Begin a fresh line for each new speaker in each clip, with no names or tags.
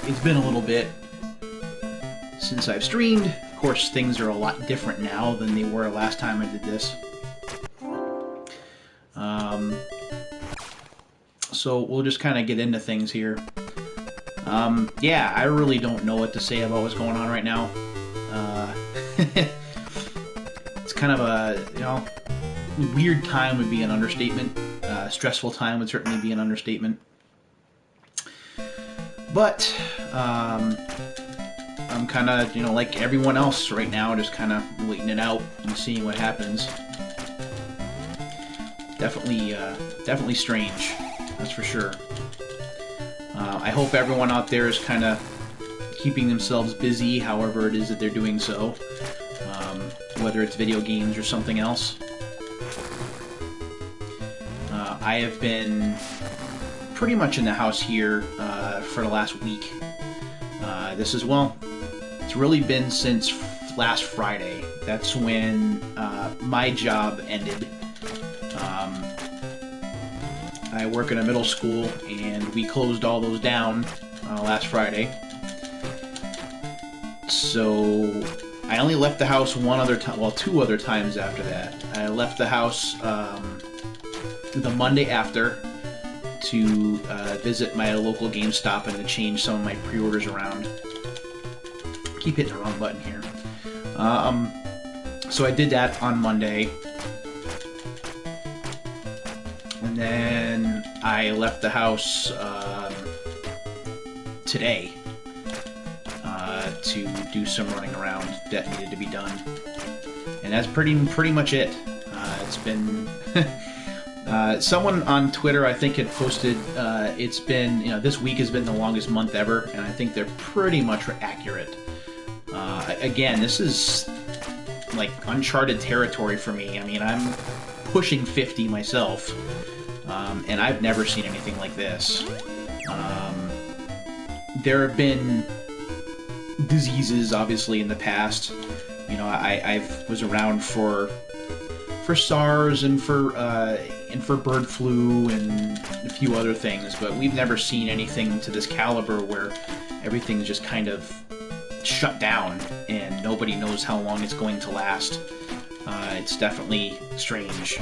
it's been a little bit since I've streamed. Of course, things are a lot different now than they were last time I did this. So we'll just kind of get into things here. Yeah, I really don't know what to say about what's going on right now. It's kind of a, you know, weird time would be an understatement. Stressful time would certainly be an understatement. But I'm kind of, you know, like everyone else right now, just kind of waiting it out and seeing what happens. Definitely strange, that's for sure. I hope everyone out there is kind of keeping themselves busy, however it is that they're doing so, whether it's video games or something else. I have been pretty much in the house here for the last week. This is, well, it's really been since last Friday. That's when my job ended. I work in a middle school, and we closed all those down last Friday. So I only left the house one other time, well, two other times after that. I left the house the Monday after to visit my local GameStop and to change some of my pre-orders around. Keep hitting the wrong button here. So I did that on Monday. And then I left the house today to do some running around that needed to be done. And that's pretty much it. It's been... someone on Twitter, I think, had posted, it's been, you know, this week has been the longest month ever, and I think they're pretty much accurate. Again, this is like uncharted territory for me. I mean, I'm pushing 50 myself, and I've never seen anything like this. There have been diseases, obviously, in the past. You know, I was around for SARS and for bird flu and a few other things, but we've never seen anything to this caliber where everything's just kind of shut down and nobody knows how long it's going to last. It's definitely strange.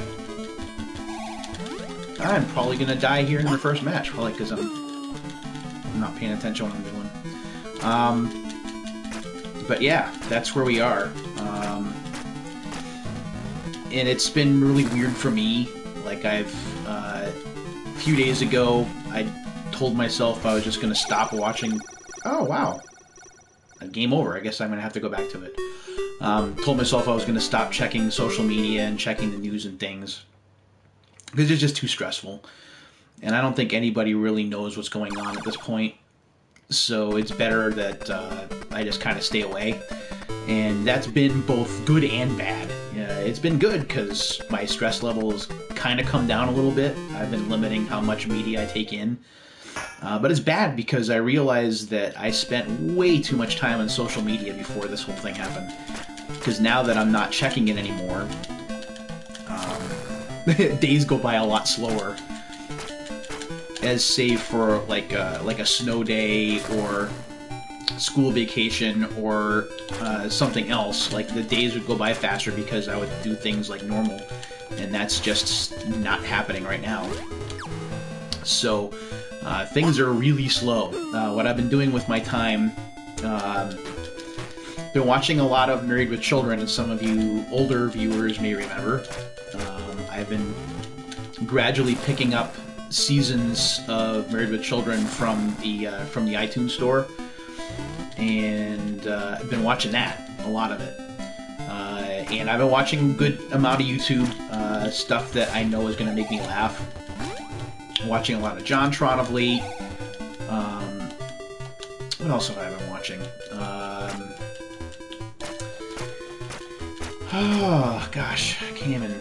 I'm probably gonna die here in the first match, probably because I'm not paying attention to what I'm doing. But yeah, that's where we are. And it's been really weird for me. Like, a few days ago, I told myself I was just going to stop watching... Oh, wow. Game over. I guess I'm going to have to go back to it. Told myself I was going to stop checking social media and checking the news and things, because it's just too stressful. And I don't think anybody really knows what's going on at this point. So it's better that I just kind of stay away. And that's been both good and bad. It's been good because my stress level has kind of come down a little bit. I've been limiting how much media I take in. But it's bad because I realized that I spent way too much time on social media before this whole thing happened. Because now that I'm not checking it anymore, days go by a lot slower. As save for like a snow day or school vacation or something else, like the days would go by faster because I would do things like normal, and that's just not happening right now. So things are really slow. What I've been doing with my time, been watching a lot of Married with Children, as some of you older viewers may remember. I've been gradually picking up seasons of Married with Children from the iTunes store. And I've been watching that, a lot of it. And I've been watching a good amount of YouTube, stuff that I know is going to make me laugh. Watching a lot of JonTron of late. What else have I been watching? Oh, gosh, I can't even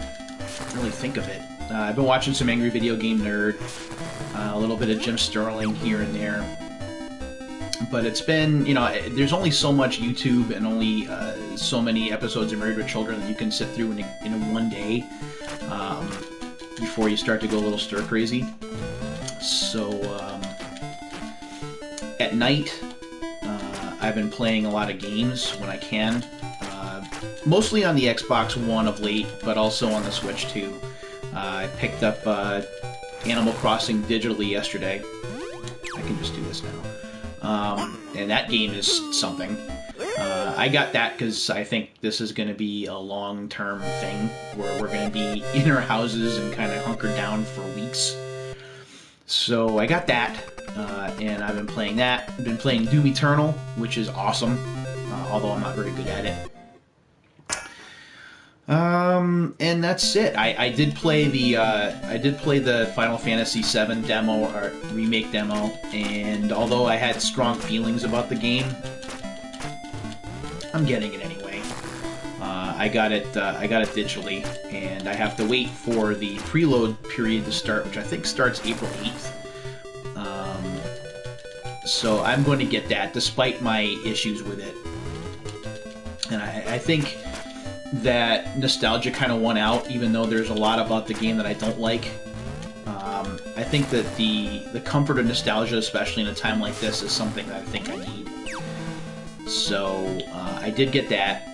really think of it. I've been watching some Angry Video Game Nerd, a little bit of Jim Sterling here and there. But it's been, you know, there's only so much YouTube and only so many episodes of Married with Children that you can sit through in one day before you start to go a little stir-crazy. So, at night, I've been playing a lot of games when I can. Mostly on the Xbox One of late, but also on the Switch too. I picked up Animal Crossing digitally yesterday. I can just do this now. And that game is something. I got that because I think this is going to be a long-term thing where we're going to be in our houses and kind of hunkered down for weeks. So I got that, and I've been playing that. I've been playing Doom Eternal, which is awesome, although I'm not very good at it. And that's it. I did play the Final Fantasy VII demo or remake demo, and although I had strong feelings about the game, I'm getting it anyway. I got it digitally, and I have to wait for the preload period to start, which I think starts April 8th. So I'm going to get that, despite my issues with it. And I think that nostalgia kind of won out, even though there's a lot about the game that I don't like. I think that the comfort of nostalgia, especially in a time like this, is something that I think I need. So I did get that.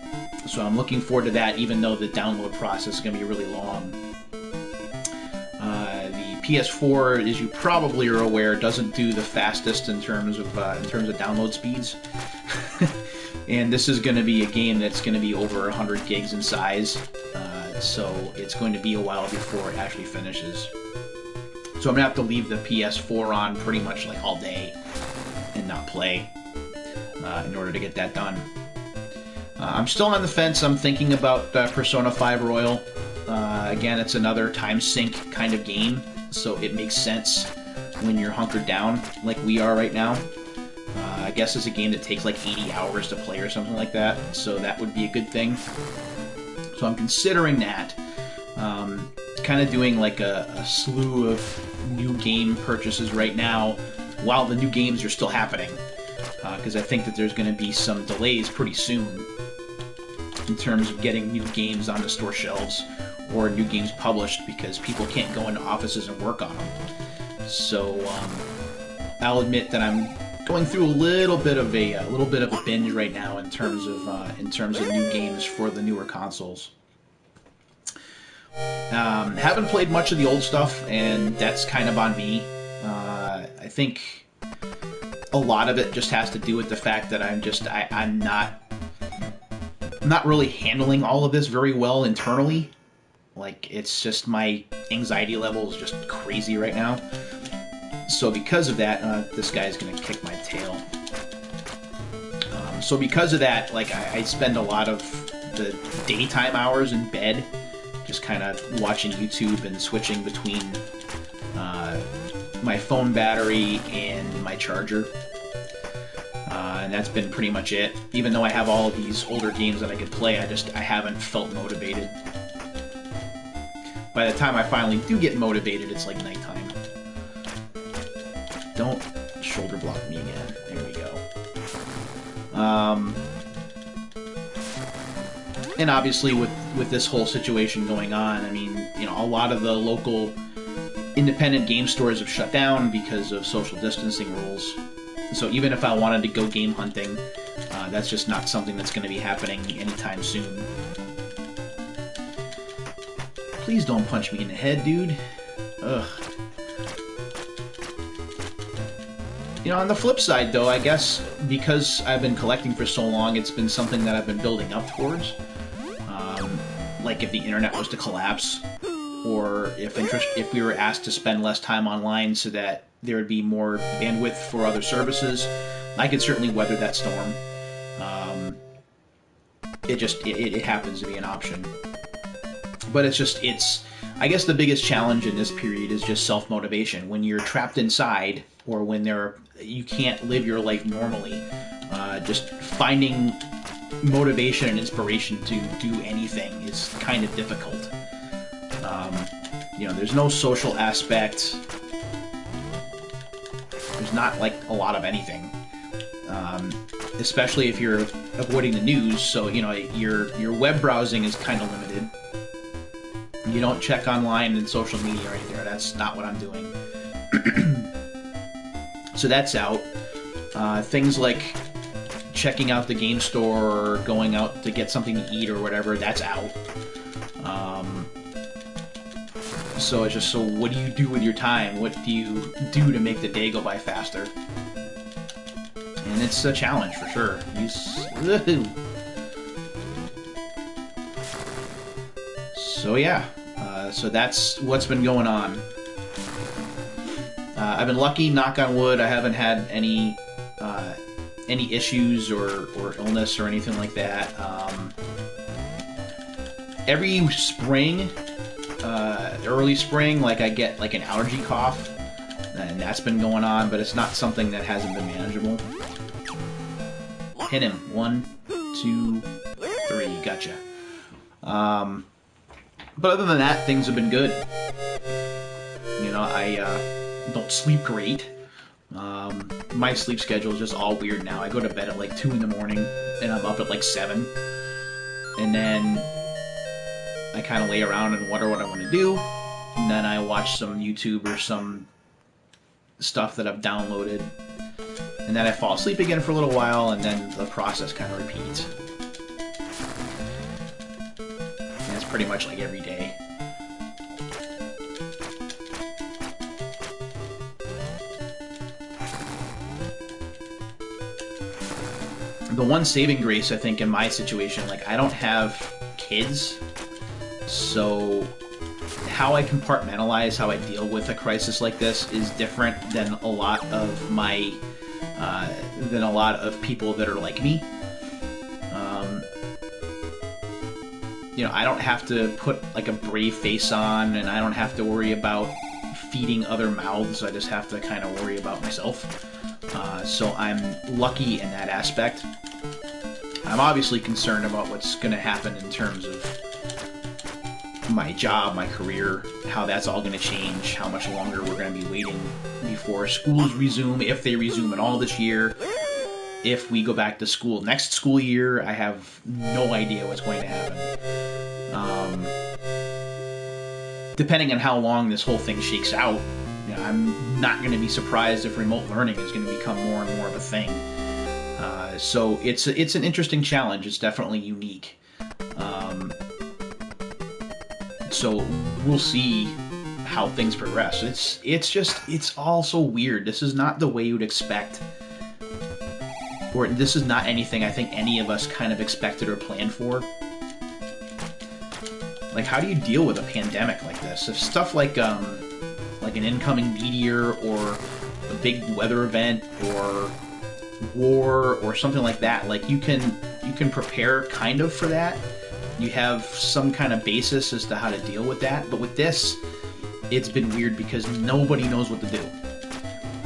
So I'm looking forward to that, even though the download process is going to be really long. The PS4, as you probably are aware, doesn't do the fastest in terms of download speeds. And this is going to be a game that's going to be over 100 gigs in size, so it's going to be a while before it actually finishes. So I'm going to have to leave the PS4 on pretty much like all day and not play in order to get that done. I'm still on the fence. I'm thinking about Persona 5 Royal. Again, it's another time sink kind of game, so it makes sense when you're hunkered down like we are right now. I guess it's a game that takes like 80 hours to play or something like that, so that would be a good thing. So I'm considering that. Kind of doing like a slew of new game purchases right now while the new games are still happening. Because I think that there's going to be some delays pretty soon in terms of getting new games onto store shelves or new games published because people can't go into offices and work on them. So I'll admit that I'm going through a little bit of a binge right now in terms of new games for the newer consoles. Haven't played much of the old stuff, and that's kind of on me. I think a lot of it just has to do with the fact that I'm not really handling all of this very well internally. Like, it's just my anxiety level is just crazy right now. So because of that, this guy's gonna kick my tail. So because of that, like, I spend a lot of the daytime hours in bed just kind of watching YouTube and switching between my phone battery and my charger. And that's been pretty much it. Even though I have all of these older games that I could play, I haven't felt motivated. By the time I finally do get motivated, it's like nighttime. Don't shoulder block me again. There we go. And obviously with this whole situation going on, I mean, you know, a lot of the local independent game stores have shut down because of social distancing rules. So even if I wanted to go game hunting, that's just not something that's going to be happening anytime soon. Please don't punch me in the head, dude. Ugh. You know, on the flip side, though, I guess because I've been collecting for so long, it's been something that I've been building up towards. Like if the internet was to collapse, or if we were asked to spend less time online so that there would be more bandwidth for other services, I could certainly weather that storm. It happens to be an option. But I guess the biggest challenge in this period is just self-motivation. When you're trapped inside, or when you can't live your life normally, just finding motivation and inspiration to do anything is kind of difficult. You know, there's no social aspect. There's not, like, a lot of anything. Especially if you're avoiding the news, so, you know, your web browsing is kind of limited. You don't check online and social media right there. That's not what I'm doing. So that's out. Things like checking out the game store or going out to get something to eat or whatever, that's out. So it's just, so what do you do with your time? What do you do to make the day go by faster? And it's a challenge for sure. So yeah, so that's what's been going on. I've been lucky, knock on wood, I haven't had any issues or illness or anything like that. Every spring, early spring, like I get like an allergy cough, and that's been going on, but it's not something that hasn't been manageable. Hit him. 1, 2, 3. Gotcha. But other than that, things have been good. You know, I don't sleep great. My sleep schedule is just all weird now. I go to bed at like 2 in the morning, and I'm up at like 7. And then I kind of lay around and wonder what I want to do. And then I watch some YouTube or some stuff that I've downloaded. And then I fall asleep again for a little while, and then the process kind of repeats. And that's pretty much like every day. The one saving grace, I think, in my situation, like, I don't have kids, so how I compartmentalize how I deal with a crisis like this is different than a lot of my, than a lot of people that are like me. You know, I don't have to put, like, a brave face on, and I don't have to worry about feeding other mouths. I just have to kind of worry about myself. So I'm lucky in that aspect. I'm obviously concerned about what's going to happen in terms of my job, my career, how that's all going to change, how much longer we're going to be waiting before schools resume, if they resume at all this year. If we go back to school next school year, I have no idea what's going to happen. Depending on how long this whole thing shakes out, you know, I'm not going to be surprised if remote learning is going to become more and more of a thing. So it's an interesting challenge. It's definitely unique. So we'll see how things progress. It's all so weird. This is not the way you'd expect, or this is not anything I think any of us kind of expected or planned for. Like, how do you deal with a pandemic like this? If stuff like an incoming meteor or a big weather event or war or something like that, like you can prepare kind of for that. You have some kind of basis as to how to deal with that. But with this, it's been weird because nobody knows what to do.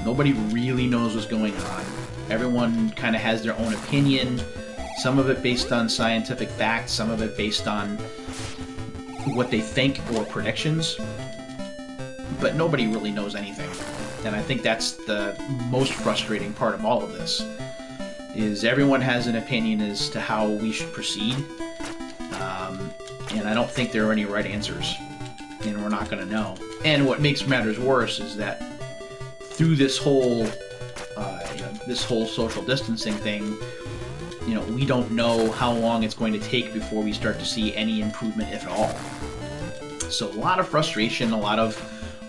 Nobody really knows what's going on. Everyone kind of has their own opinion. Some of it based on scientific facts, some of it based on what they think or predictions. But nobody really knows anything. And I think that's the most frustrating part of all of this, is everyone has an opinion as to how we should proceed. And I don't think there are any right answers. And we're not going to know. And what makes matters worse is that through this whole social distancing thing, you know, we don't know how long it's going to take before we start to see any improvement, if at all. So a lot of frustration, a lot of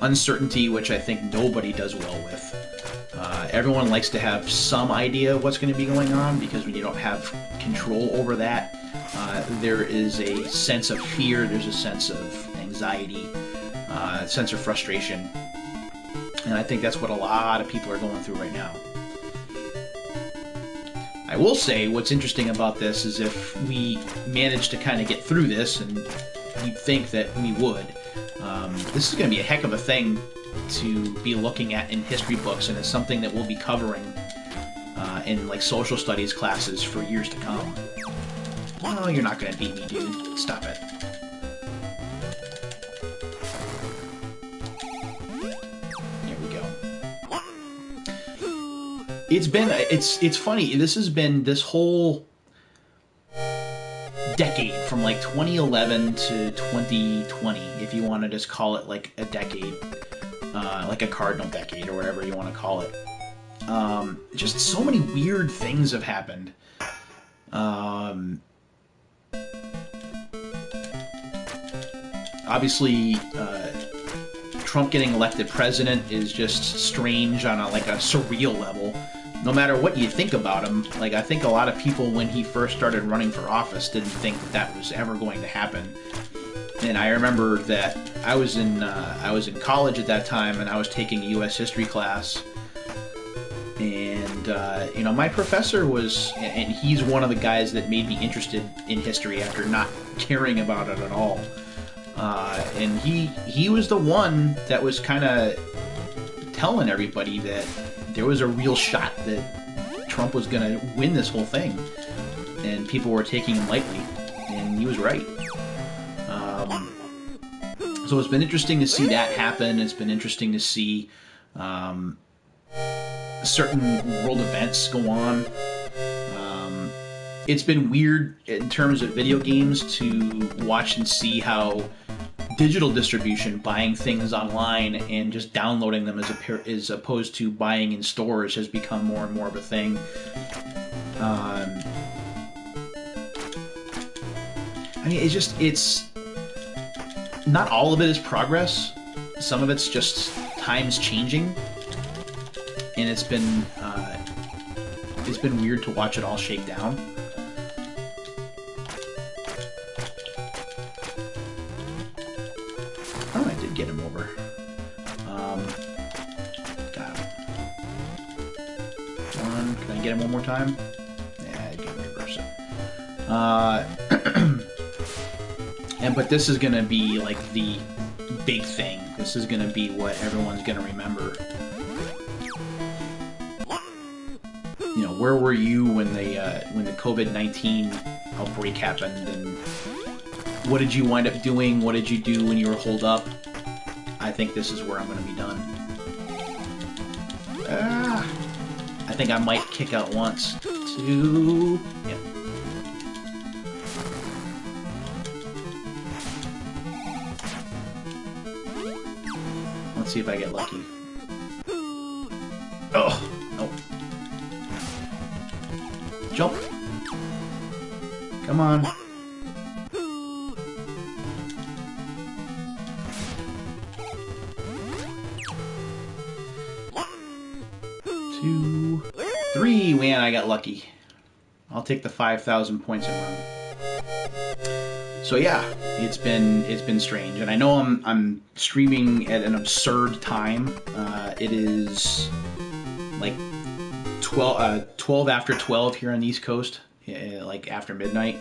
uncertainty, which I think nobody does well with. Everyone likes to have some idea of what's going to be going on, because when you don't have control over that, there is a sense of fear, there's a sense of anxiety, a sense of frustration. And I think that's what a lot of people are going through right now. I will say what's interesting about this is if we manage to kind of get through this, and you'd think that we would, this is going to be a heck of a thing to be looking at in history books, and it's something that we'll be covering in like social studies classes for years to come. Oh, you're not going to beat me, dude. Stop it. There we go. It's funny. This has been this whole decade from like 2011 to 2020, if you want to just call it like a decade, like a cardinal decade or whatever you want to call it. Just so many weird things have happened. Obviously, Trump getting elected president is just strange on a surreal level. No matter what you think about him, like, I think a lot of people when he first started running for office didn't think that was ever going to happen. And I remember that I was in college at that time, and I was taking a U.S. history class. And, you know, my professor was, and he's one of the guys that made me interested in history after not caring about it at all. And he was the one that was kind of telling everybody that there was a real shot that Trump was going to win this whole thing. And people were taking him lightly. And he was right. So it's been interesting to see that happen. It's been interesting to see certain world events go on. It's been weird in terms of video games to watch and see how digital distribution, buying things online and just downloading them as opposed to buying in stores, has become more and more of a thing. I mean, it's not all of it is progress. Some of it's just times changing, and it's been weird to watch it all shake down. Oh, I did get him over. Got him. One. Can I get him one more time? Yeah, I can reverse it. But this is gonna be like the big thing. This is gonna be what everyone's gonna remember. You know, where were you when the COVID-19 outbreak happened, and what did you wind up doing? What did you do when you were holed up? I think this is where I'm gonna be done. I think I might kick out once, two. Yeah. Let's see if I get lucky. Oh! Oh. Jump! Come on. Two, three. Man, I got lucky. I'll take the 5,000 points and run. So yeah, it's been strange, and I know I'm streaming at an absurd time. It is like 12 after 12 here on the East Coast, like after midnight.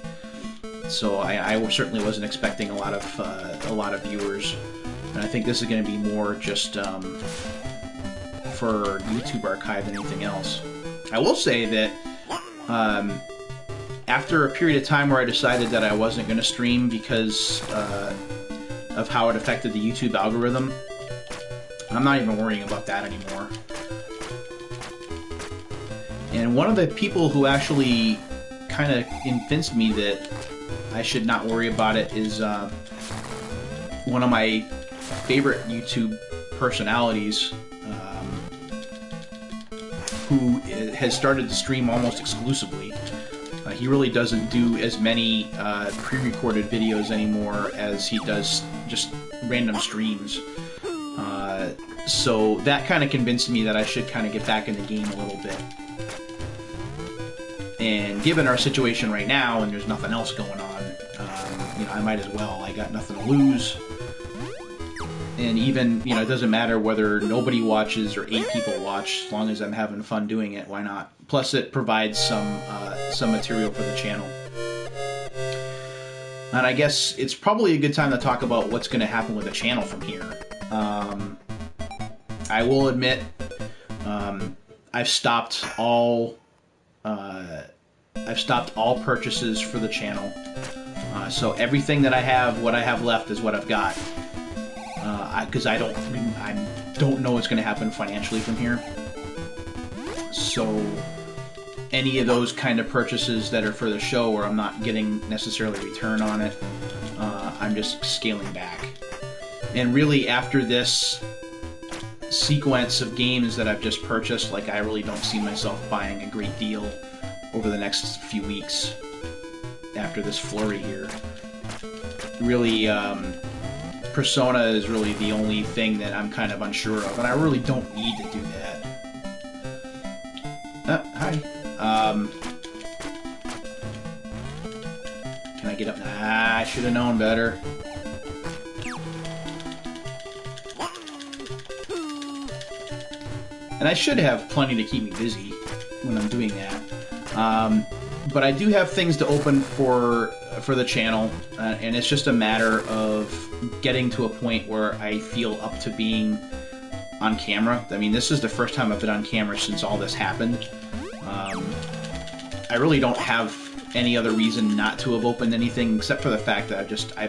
So I certainly wasn't expecting a lot of viewers, and I think this is going to be more just for YouTube archive than anything else. I will say that after a period of time where I decided that I wasn't going to stream because of how it affected the YouTube algorithm, I'm not even worrying about that anymore. And one of the people who actually kind of convinced me that I should not worry about it is one of my favorite YouTube personalities, who has started to stream almost exclusively. He really doesn't do as many pre-recorded videos anymore as he does just random streams. So that kind of convinced me that I should kind of get back in the game a little bit. And given our situation right now, and there's nothing else going on, you know, I might as well. I got nothing to lose. And even, you know, it doesn't matter whether nobody watches or 8 people watch, as long as I'm having fun doing it, why not? Plus, it provides some material for the channel. And I guess it's probably a good time to talk about what's going to happen with the channel from here. I will admit, I've stopped all purchases for the channel. So everything that I have, what I have left, is what I've got. Because I don't know what's going to happen financially from here. So any of those kind of purchases that are for the show, where I'm not getting necessarily a return on it, I'm just scaling back. And really, after this sequence of games that I've just purchased, like, I really don't see myself buying a great deal over the next few weeks after this flurry here. Really, Persona is really the only thing that I'm kind of unsure of, and I really don't need to do that. Hi. Can I get up? Ah, I should have known better. And I should have plenty to keep me busy when I'm doing that. But I do have things to open for the channel, and it's just a matter of getting to a point where I feel up to being on camera. I mean, this is the first time I've been on camera since all this happened. I really don't have any other reason not to have opened anything except for the fact that I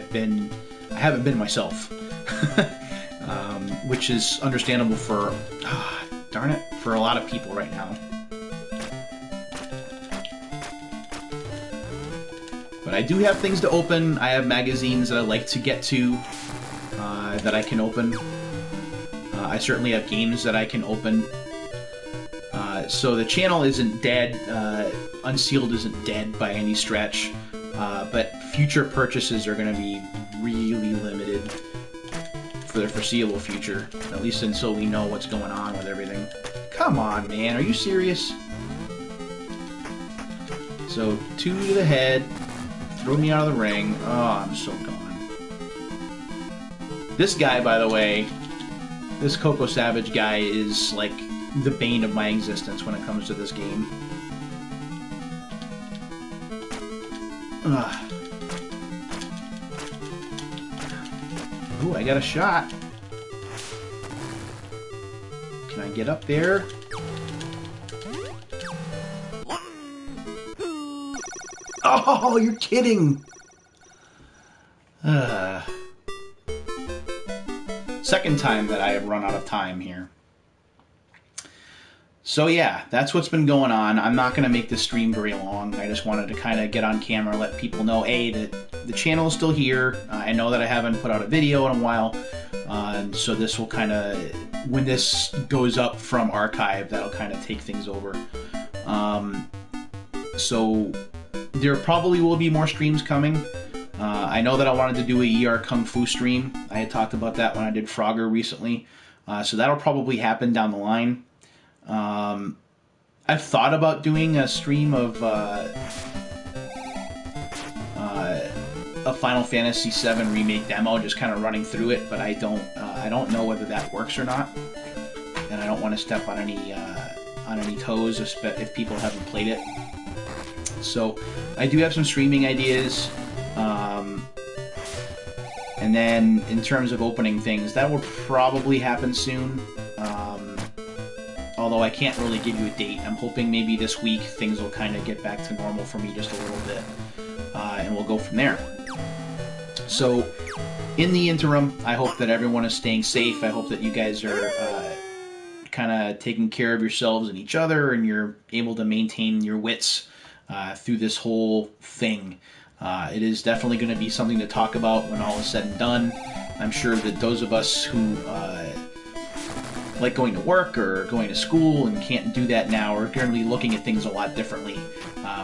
haven't been myself, which is understandable for, darn it, for a lot of people right now. But I do have things to open. I have magazines that I like to get to that I can open. I certainly have games that I can open. So the channel isn't dead. Unsealed isn't dead by any stretch. But future purchases are going to be really limited for the foreseeable future. At least until we know what's going on with everything. Come on, man. Are you serious? So, 2 to the head. Throw me out of the ring. Oh, I'm so gone. This guy, by the way, this Coco Savage guy is like the bane of my existence when it comes to this game. Ooh, I got a shot. Can I get up there? Oh, you're kidding! Second time that I have run out of time here. So yeah, that's what's been going on. I'm not going to make this stream very long. I just wanted to kind of get on camera, let people know, A, that the channel is still here. I know that I haven't put out a video in a while. So this will kind of, when this goes up from archive, that'll kind of take things over. So there probably will be more streams coming. I know that I wanted to do a ER Kung Fu stream. I had talked about that when I did Frogger recently. So that'll probably happen down the line. I've thought about doing a stream of a Final Fantasy VII Remake demo, just kind of running through it, but I don't know whether that works or not, and I don't want to step on any toes if people haven't played it. So I do have some streaming ideas, and then in terms of opening things, that will probably happen soon. Although I can't really give you a date. I'm hoping maybe this week things will kind of get back to normal for me just a little bit, and we'll go from there. So in the interim, I hope that everyone is staying safe. I hope that you guys are kind of taking care of yourselves and each other, and you're able to maintain your wits through this whole thing. It is definitely going to be something to talk about when all is said and done. I'm sure that those of us who like going to work or going to school and can't do that now are going to be looking at things a lot differently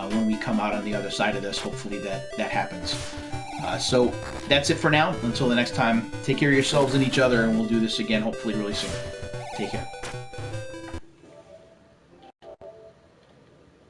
when we come out on the other side of this. Hopefully that happens. So that's it for now. Until the next time, take care of yourselves and each other, and we'll do this again hopefully really soon. Take care.